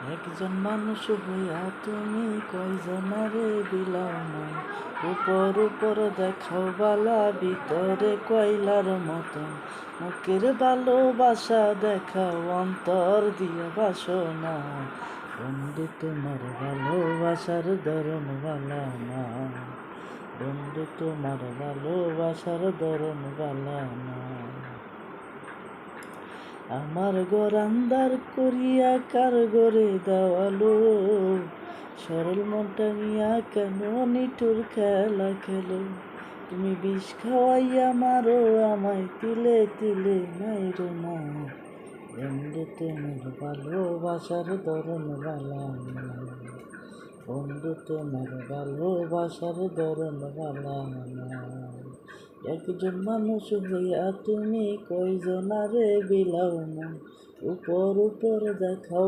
একজন মানুষ হইয়া তুমি কয়জনারে বিলাও না, উপর উপর দেখাও বালা, ভিতরে কয়লার মতন। মুখের ভালোবাসা দেখাও, অন্তর দিয়া বাসনা। বন্ধু তোমার ভালোবাসার ধরন বালা না, বন্ধু তোমার ভালোবাসার ধরন বালা না। আমার ঘর আন্দার করিয়া কার ঘরে দেওয়ালো, সরল মনটা নিয়া কেন নিঠুর খেলা খেলো। তুমি বিষ খাওয়াইয়া মারো আমায় তিলে তিলে মাইরো না, বন্ধু তোমার ভালোবাসার ধরন বালা না, বন্ধু তোমার ভালোবাসার ধরন বালা না। একজন মানুষ হইয়া তুমি কয়জনারে বিলাও না, উপর উপর দেখাও।